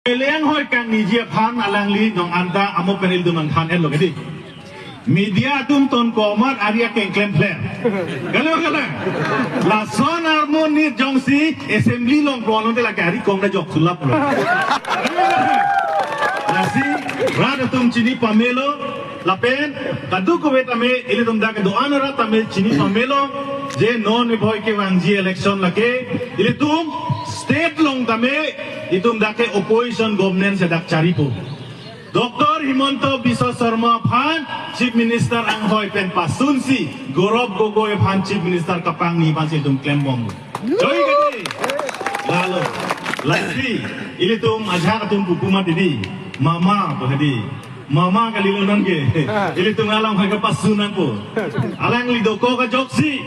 Pilihan hoy kan media pan alang li nong anta amo penil duman pan en lo gedi. Media ton komat aria ken claim plan. Kalau la son harmoni jongsi assembly long bolon de la gari kong na jok sulap lo. La si rada tum chini pamelo la pen kadu ko betame ili tum dak do anara tame chini pamelo je non boy ke wangji election lake ili tum state long tame itum dake opposition government sedak caripo. Dr. Himanto Biswa Sarma Phan Chief Minister ang hoy pen pasunsi Gorob Gogoi Phan Chief Minister kapang ni pansi itum claim bom. Joy gede. Lalu lagi ili tum ajak tum pupuma didi mama po hadi. Mama kalilunan ke. Ili tum alang hoy kapasunan po. Alang lidoko ka joksi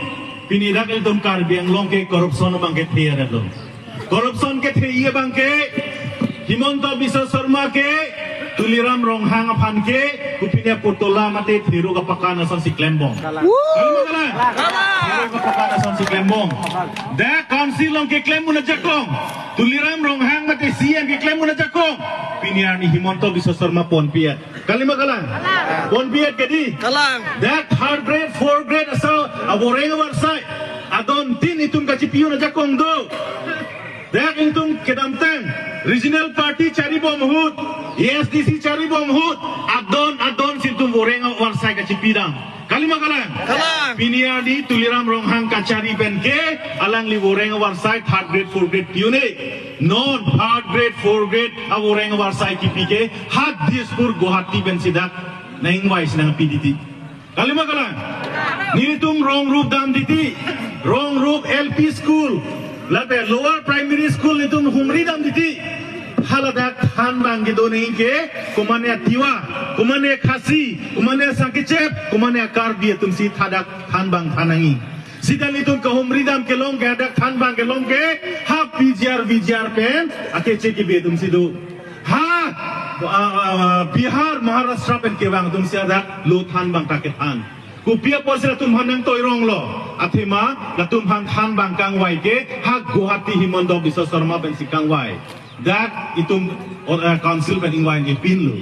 pinidak ili tum karbiang long ke korupson bangke tiar lo. Korupson ke theiye bangke Himanto Biswa Sarma ke tuliram ronghang apan ke kupinya putola mate thiru kapakana son si klembong. Thiru kapakana son si klembong. Da council long ke klembong na jakong. Tuliram ronghang mate siang ke klembong na jakong. Piniar ni Himanto Biswa Sarma pon piat. Kalima kalang. Pon piat kedi. Kalang. That third grade, fourth grade asal aboreng warsai. Adon tin itun kacipiu na jakong do. Dak intum kedamtang regional party cari bomhut ESDC cari bomhut adon sintum boreng warsai kacipidang kalima kalang piniar di tuliram ronghang kacari benke alang li boreng warsai third grade fourth grade piune non third grade fourth grade aboreng warsai kipike hat dispur Guwahati ben sidak naing wais nang PDT kalima kalang nilitum wrong roop dam diti wrong roop LP school lape lower primary school itu humri dam diti haladak han bang gitu nih ke kumane tiwa kumane khasi kumane sakicep kumane karbi itu si thadak han bang thanangi sidan itu ke humri dam ke long ke adak han bang ke long ke ha bijar pen ake ceki be tum sidu ha Bihar Maharashtra pen ke bang tum si adak lo han bang taket han kupia posra tum hanang toirong lo athima la tum han bang kang wai ke ha Guwahati Himanto Biswa Sarma ben si kang wai dak itum council ben ingwai ke pin lo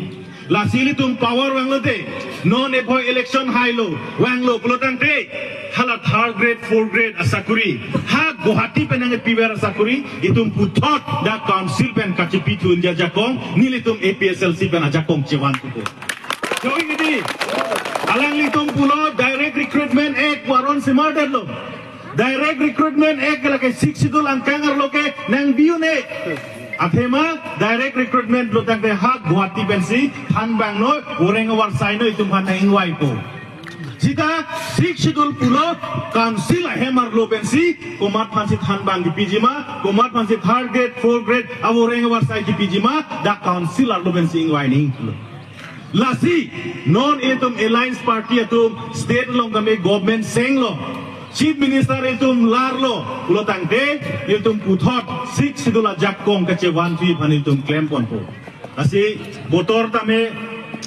la sili tum power wang lo te non e boy election high lo wang lo pelotang te hala third grade fourth grade asakuri ha Guwahati pen ang piwer asakuri itum putot da council ben kacipi tun jakong nilitum APSLC ben ajakong cewan tuko joy gidi alang litum pulo direct recruitment ek waron simarder lo direct recruitment ek lake siksidul angkangar lo ke nang biune athema direct recruitment lo tang de hak Guwahati bensi han bang no goreng warsai no itum han ingwai po sita siksidul pulo council hemar lo bensi komat pansit han bang di pijima komat pansit third grade fourth grade aworeng warsai di pijima da council lo bensi ingwai ning lo Lasi non itum alliance party itum state long kami government seng lo chief minister itum larlo ulo tangte itum puthot sik sidula jakong kacewan fi pan itum claim pon po lasi botor tame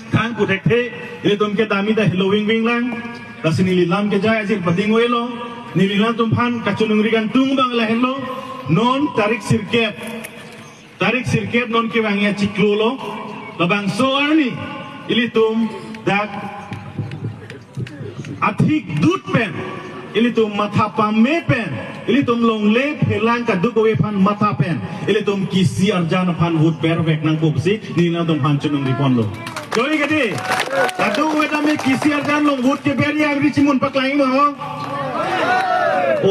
thang puthekte itum ke dami da halloween wing lang lasi nililam ke jay ajir badingoi lo nililam tum pan kachunungri kan tung bang la hello non tarik sirkep non ke wangya ciklo lo labang so arni ilitum dak athik dut pen ilitum matha pamme pen ilitum longle phelang ka dukowe phan matha pen ilitum kisi arjan phan hut pervek nang popsi nina tum phan chunung ripon lo joy gede adu weda me kisi arjan long hut ke beri agri chimun paklaing mo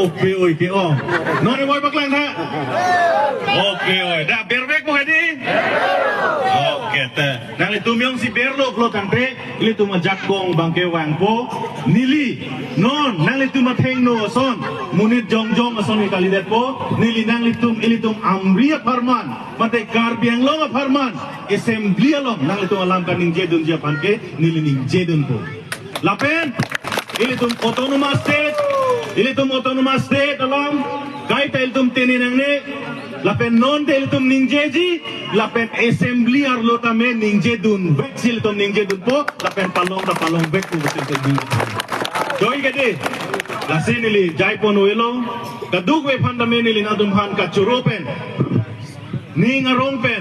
oke oi ke o no ne boy paklang tha oke oi da pervek mo gede Kete, nang itu miong si berlo klo tangte, ili tu majakong bangke wangpo, nili, non, nang itu mateng no son, munit jong ason ikali depo, nili nang ili tu amria farman, mate karbiang long farman, assembly long, nang itu alam kaning jedun japanke, nili ning jedun po. Lapen, ili tu autonomous state alam, kaita ili tu teninang ne. Lapen non tel tum ningjeji lapen assembly arlo tame ningjedun vexil tum ningjedun po lapen palong vek po betul betul joy gede lasi nili jaipon oelo kadug we pandame nili nadum han ka churopen ni ngarong pen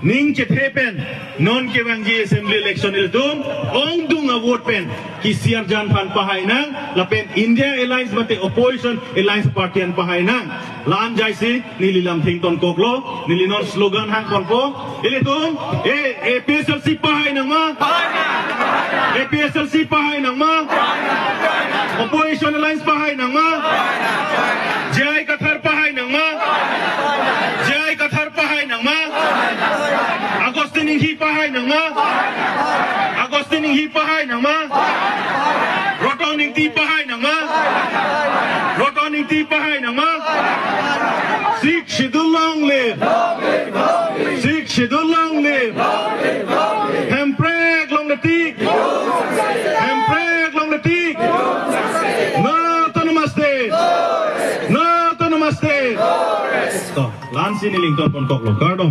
ning che the pen non ke wang ji assembly election il tum ong dung a vote pen ki siar jan phan pahai nang la pen India Alliance mate opposition alliance party an pahai nang lan jai si nililam thing ton koklo nilinon slogan hang kon po ile tum APSLC pahai nang ma APSLC pahai nang ma opposition alliance pahai nang ma jai kathar pahai nang ma jai kathar pahai nang ma Agustin hi pahai nang ma Agustin hi pahai nang ma Rotoning ti pahai nang ma Rotoning ti pahai nang ma Sikh schedule long live Sikh schedule long live Hempreg long the teak Hempreg long the teak No autonomous state No autonomous state Lan sini lington pon kok lo kardo